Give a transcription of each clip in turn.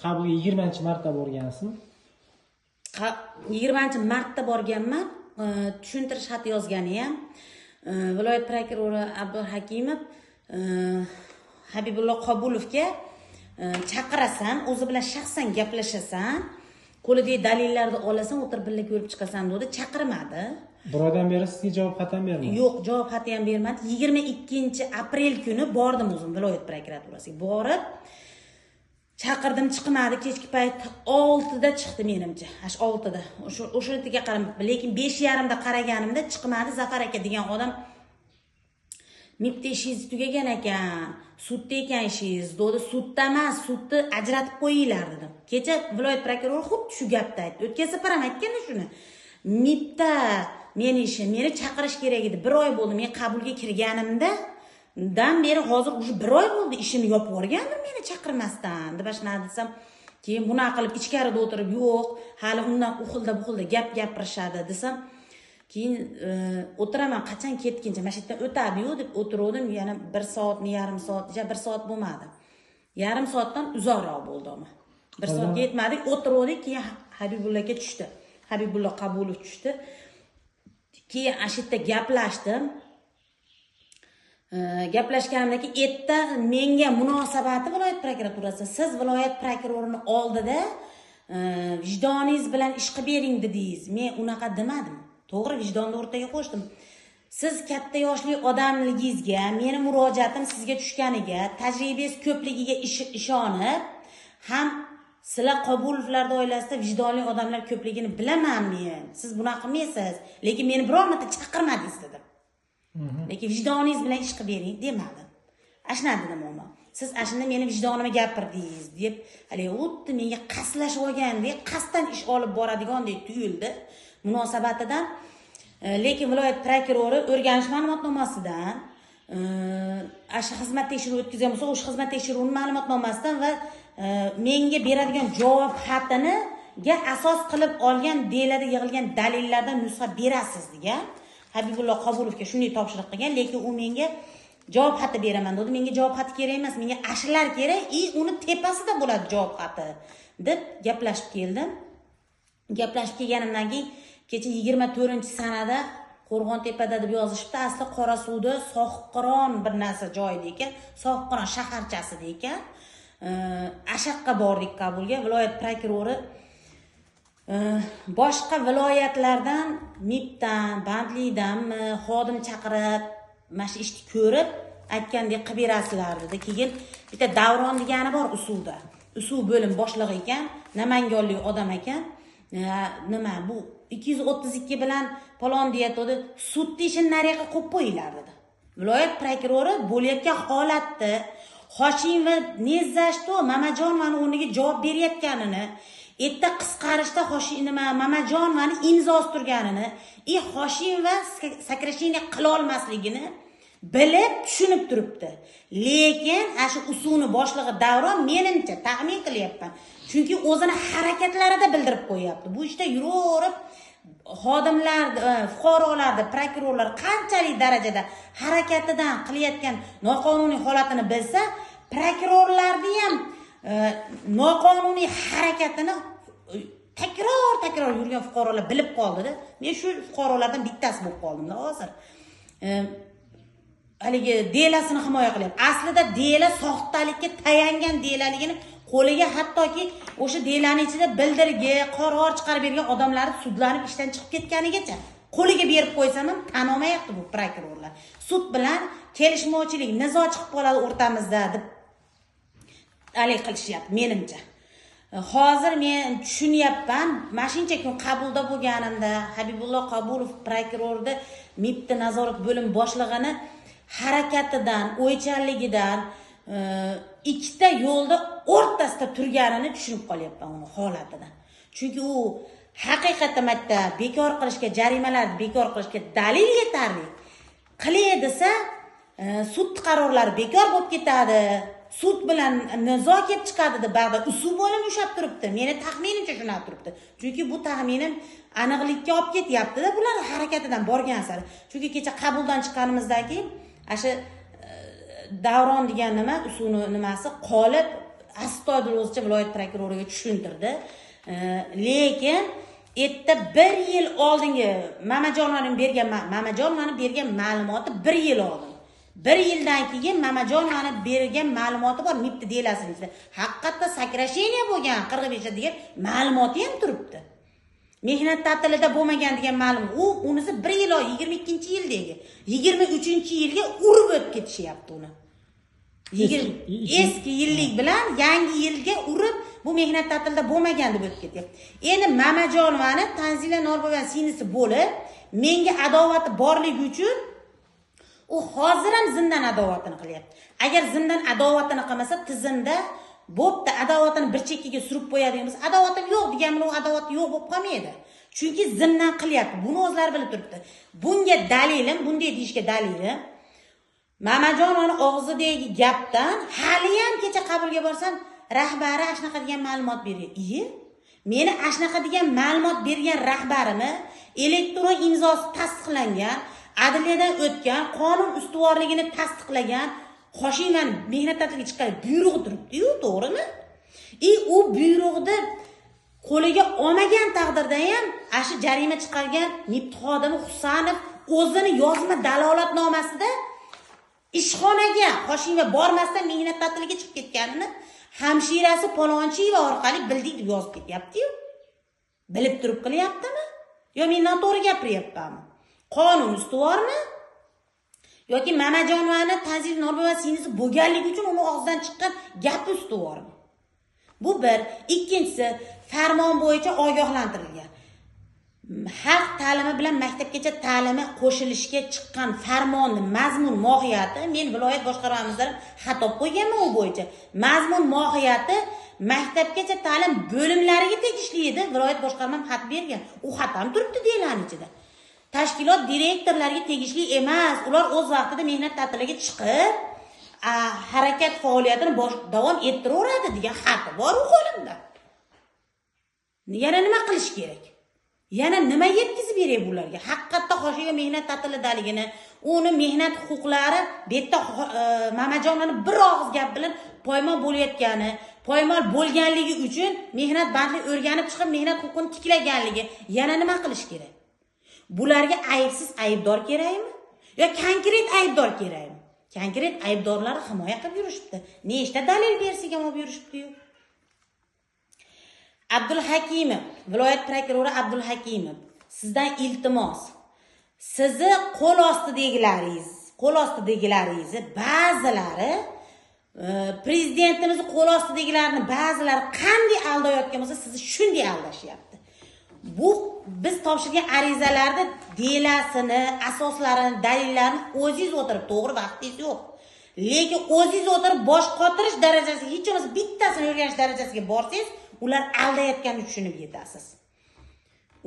Qabulga 20-marta borgansiz. 20-marta borganman. Tushuntirish xati yozgani ham viloyat prokurori Abduhakimov Habibullo Qobulovga chaqirasan, o'zi bilan shaxsan gaplashasan, qo'lidagi dalillarni olasan, o'tirib birga ko'rib chiqasan dedi, chaqirmadi. Bir oydan beri sizga javob xati ham bermadi. Yo'q, javob xati ham bermadi. 22-aprel kuni bordim o'zim viloyat prokuraturasiga. Borib chaqirdim, chiqmadi. Kechki payt 6da chiqdi menimcha. 6da. O'shatiga qaramay, lekin 5:30da qaraganimda chiqmadi. Zafar aka degan odam mibda ishingiz tugagan ekan, sudda ekan ishingiz, dedi. Sudda emas, sudni ajratib qo'yinglar dedim. Kecha viloyat prokurori xuddi shu gapni aytdi. O'tgan safar ham aytganda shuni. Mibda meni ishim, meni chaqirish kerak edi. 1 oy bo'ldi men qabulga kirganimda. Dan beri hozir уже 1 oy bo'ldi ishimni yopib yuborgandim meni chaqirmasdan deb ashuna desam, keyin bunaqa qilib ichkarida o'tirib, yo'q, hali undan u xilda bu xilda gap gapirishadi desam, keyin o'tiraman, qachon ketguncha mana shu yerdan o'tadi-yu deb o'tirdim, yana 1 soatmi, yarim soat, 1 soat bo'lmadi. Yarim soatdan uzoqroq bo'ldi ama. 1 soatga yetmadik, o'tirdik, keyin Habibullaga tushdi. Habibullo Qabulov tushdi. Keyin ashitda gaplashdim. Gaplashganimdan keyin erta menga munosabati viloyat prokuraturasi, siz viloyat prokurorini oldida vijdoningiz bilan ish qilib bering dedingiz. Men unaqa demadim. To'g'ri, vijdonni o'rtaga qo'shdim. Siz katta yoshli odamligingizga, meni murojaatim sizga tushganiga, tajribangiz ko'pligiga ishonib, ham sizlar Qobulovlar oilasida vijdonli odamlar ko'pligini bilaman men. Siz bunaqa qilmaysiz, lekin meni biror marta chaqirmadingiz dedim. Lekin vijdoningiz bilan ish qilib bering demadim. Ashuna dedim o'ma. Siz ashunda meni vijdonimga gapirdingiz deb, hali o'tdi menga qaslashib olgandek, qasddan ish olib boradigandek tuyuldi munosabatidan. Lekin viloyat prokurori o'rganish ma'lumotnomasidan asha xizmat tekshiruvi o'tkazgan bo'lsa, o'sha xizmat tekshiruvining ma'lumotnomasidan va menga beradigan javob xatiniga asos qilib olgan deyiladi yig'ilgan dalillardan nusxa berasiz degan Habibullo Qobulovga shunday topshiriq qilgan, lekin u menga javob xati beraman dedi. Menga javob xati kerak emas, menga ashlar kerak, uni tepasida bo'ladi javob xati deb gaplashib keldim. Gaplashib kelganimdan keyin kecha 24-sanada Qo'rg'ontepada deb yozishibdi. Asli Qorasuvda Sohibqiron bir narsa joyida ekan, Sohibqiron shaharchasida ekan. Ashaqqa bordik qabulga. Viloyat prokurori boshqa viloyatlardan MIBdan, bandlikdanmi xodim chaqirib, mana shu ishni ko'rib, aytgandek qilib berasizlar dedi. Keyin bitta Davron degani bor usulda. Usul bo'lim boshlig'i ekan, Namanganlik odam ekan. Nima bu 232 bilan palon deyatdi. Sudni ishini nariyoqqa qo'yib qo'yinglar dedi. Viloyat prokurori bo'layotgan holatni Hoshimova Nezzashto Mamajonovani o'rniga javob berayotganini, erta qisqarishda Mamajonovani imzosi turganini, Hoshimova sakrashiniya qila olmasligini bilib, tushunib turibdi. Lekin shu usulni boshlig'i Davron menimcha taxmin qilyapman. Chunki o'zini harakatlarida bildirib qo'yapti. Bu ishda yuraverib xodimlar, fuqarolar, prokurorlar qanchalik darajada harakatidan qilayotgan noqonuniy holatini bilsa, prokurorlarni ham noqonuniy harakatini takror yurgan fuqarolar bilib qoldi-da. Men shu fuqarolardan bittasi bo'lib qoldim-da hozir. Haligi delasini himoya qilyapti. Aslida dela soxtalikka tayangan delaligini qo'liga hattoki o'sha delaning ichida bildirgi, qaror chiqarib bergan odamlar sudlanib ishdan chiqib ketganigacha qo'liga berib qo'ysam ham tan olmayapti bu prokurorlar. Sud bilan kelishmovchilik, nizo chiqib qoladi o'rtamizda deb halik qilishyapti menimcha. Hozir men tushunyapman, mashincha kun qabulda bo'lganimda Habibullo Qabulov prokurorni MIBda nazorat bo'lim boshlig'ini harakatidan, o'ychanligidan ikkita yo'lda o'rtasida turganini tushunib qolyapman uni holatidan. Chunki u haqiqatan matda bekor qilishga, jarimalarni bekor qilishga dalil yetarli. Qilay desa, sud qarorlari bekor bo'lib ketadi. Sud bilan nizo kelib chiqadi deb ba'da usul bo'lim ushab turibdi. Meni taxminimcha shunday turibdi. Chunki bu taxminim aniqlikka olib ketyapti-da, bular harakatidan borgan sari. Chunki kecha qabuldan chiqqanimizdan keyin asha Davron degan usulni nimasi qolib astoydil o'zicha viloyat prokuroriga tushuntirdi. Lekin erta 1 yil oldingi Mamajonovaning bergan ma'lumoti 1 yil oldin. 1 yildan keyin Mamajonovaning bergan ma'lumoti bor, MIPT delasini ichida. Haqiqatda sakrasheniya bo'lgan 45 degan ma'lumoti ham turibdi. Mehnat ta'tilida bo'lmagan degan ma'lum. Unisi 1 yil 22-yildagi. 23-yilga urib o'tib ketishyapti uni. Eski yillik bilan yangi yilga urib bu mehnat ta'tilida bo'lmagan deb o'tib ketyapti. Endi Mamajonovani Tanzila Norboyeva singlisi bo'lib, menga adovati borligi uchun u hozir ham zindon adovatini qilyapti. Agar zindon adovatini qilmasa, tizimda bo'pti, adovatini bir chekkaga surib qo'yadigan bo'lsa, adovatim yo'q degan bilan u adovat yo'q bo'lib qolmaydi. Chunki zindon qilyapti. Buni o'zlari bilib turibdi. Bunga dalilim, bunday deyishga dalilim Mamajonovani og'zidagi gapdan hali ham kecha qabulga borsam, rahbari ashnaqa degan ma'lumot berdi. Meni ashnaqa degan ma'lumot bergan rahbarimni elektron imzosi tasdiqlangan, adliyadan o'tgan, qonun ustuvorligini tasdiqlagan, Hoshimani mehnat ta'tiliga chiqqan buyruq turibdi-yu, to'g'rimi? U buyruqni qo'liga olmagan taqdirda ham ashi jarima chiqargan MIPT xodimi Husanov o'zini yozma dalolatnomasida ishxonaga Hoshimga bormasdan mehnat ta'tiliga chiqib ketganini hamshirasi Palonchiyeva orqali bildik deb yozib ketyapti-yu. Bilib turib qilyaptimi? Yo men noto'g'ri gapiryapmanmi? Qonun ustuvormi? Yoki Mamajonovani Tanzila Norboyeva singlisi bo'lganligi uchun uni og'zidan chiqqan gap ustuvormi? Bu bir. Ikkinchisi, farmon bo'yicha ogohlantirilgan. Xalq ta'limi bilan maktabgacha ta'limi qo'shilishga chiqqan farmonning mazmun mohiyati, men viloyat boshqarmamizdan xat olib qo'yganman u bo'yicha. Mazmun mohiyati maktabgacha ta'lim bo'limlariga tegishli edi. Viloyat boshqarmam xat bergan. U xat ham turibdi deyilgan ichida. Tashkilot direktorlariga tegishli emas. Ular o'z vaqtida mehnat ta'tiliga chiqib, harakat faoliyatini davom ettiraveradi degan xati bor u qo'limda. Yana nima qilish kerak? Yana nima yetkazib beray bularga? Haqiqatda Hoshimga mehnat ta'tilidaligini, uni mehnat huquqlari betda Mamajonovni bir og'iz gap bilan poymol bo'layotgani, poymol bo'lganligi uchun mehnat bandlik o'rganib chiqib mehnat huquqini tiklaganligi, yana nima qilish kerak? Bularga aybsiz aybdor kerakmi? Yo konkret aybdor kerakmi? Konkret aybdorlarni himoya qilib yurishibdi. Nechta dalil bersiga olib yurishibdi-yu. Abdulhakimov, viloyat prokurori Abdulhakimov, sizdan iltimos. Sizni qo'l ostidagilaringizni ba'zilari prezidentimizni qo'l ostidagilarini ba'zilari qanday aldayotgan bo'lsa, sizni shunday aldashyapti. Bu biz topshirgan arizalarda delasini, asoslarini, dalillarini o'zingiz o'tirib, to'g'ri vaqtingiz yo'q. Lekin o'zingiz o'tirib bosh qotirish darajasiga, hech bo'lmasa bittasini o'rganish darajasiga borsangiz, ular aldayotganini tushunib yetasiz.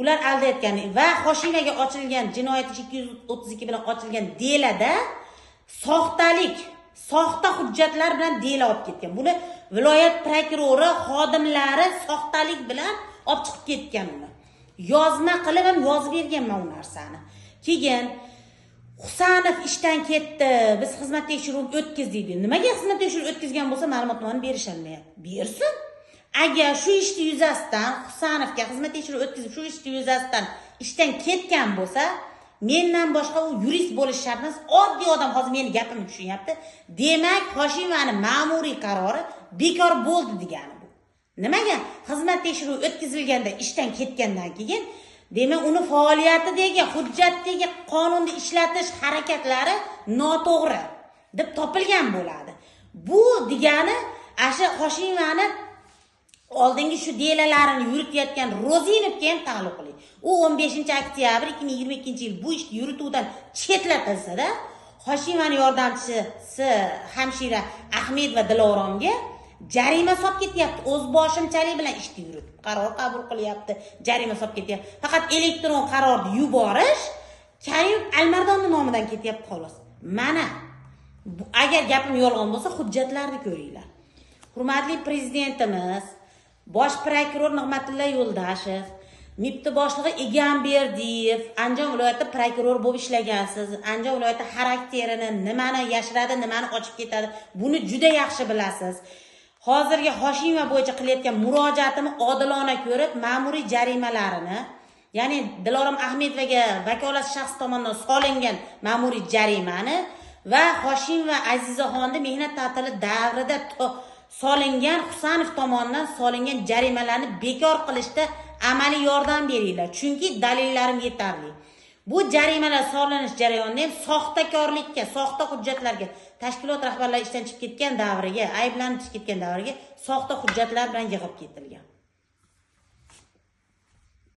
Ular aldayotgani va Hoshimaga ochilgan jinoyat ishi 232 bilan ochilgan delada soxta hujjatlar bilan dela olib ketgan. Buni viloyat prokurori xodimlari soxtalik bilan olib chiqib ketgan uni. Yozma qilib ham yozib berganman u narsani. Keyin Husanov ishdan ketdi, biz xizmat tekshiruvini o'tkazdik dedi. Nimaga xizmat tekshiruv o'tkazgan bo'lsa, ma'lumotni berisholmayapti. Bersin. Agar shu ishni yuzasidan Husanovga xizmat tekshiruv o'tkazib, shu ishni yuzasidan ishdan ketgan bo'lsa, mendan boshqa u yurist bo'lish shart emas, oddiy odam hozir meni gapimni tushunyapti. Demak, Hoshimani ma'muriy qarori bekor bo'ldi degani bu. Nimaga? Xizmat tekshiruv o'tkazilganda ishdan ketgandan keyin demak, uni faoliyatidagi, hujjatdagi qonunda ishlatish harakatlari noto'g'ri deb topilgan bo'ladi. Bu degani asha Hoshimani oldingi shu delalarini yuritayotgan Rozinovga ham taalluqli. U 15-oktyabr 2022-yil bu ishni yurituvdan chetlatilsa-da, Hoshimani yordamchisi hamshira Ahmedova Diloromga jarima solib ketyapti. O'z boshimchalik bilan ishni yuritib, qaror qabul qilyapti, jarima solib ketyapti. Faqat elektron qarorni yuborish Karim Almardonni nomidan ketyapti xolos. Mana agar gapim yolg'on bo'lsa, hujjatlarni ko'ringlar. Hurmatli prezidentimiz, bosh prokuror Nig'matilla Yo'ldashev, MIPT boshlig'i Egamberdiyev, Andijon viloyati prokuror bo'lib ishlagansiz. Andijon viloyati xarakterini, nimani yashiradi, nimani ochib ketadi, buni juda yaxshi bilasiz. hozirgi Hoshimova bo'yicha qilayotgan murojaatimni odilona ko'rib, ma'muriy jarimalarini, ya'ni Dilorom Ahmedovaga vakolat shaxs tomonidan solingan ma'muriy jarimani va Hoshimova Azizaxonni mehnat ta'tili davrida solingan Husanov tomonidan solingan jarimalarni bekor qilishda amaliy yordam beringlar. Chunki dalillarim yetarli. Bu jarimalar solinish jarayonida ham soxtakorlikka, soxta hujjatlarga, tashkilot rahbarlari ishdan chiqib ketgan davriga, ayblanib chiqib ketgan davriga soxta hujjatlar bilan yig'ib ketilgan.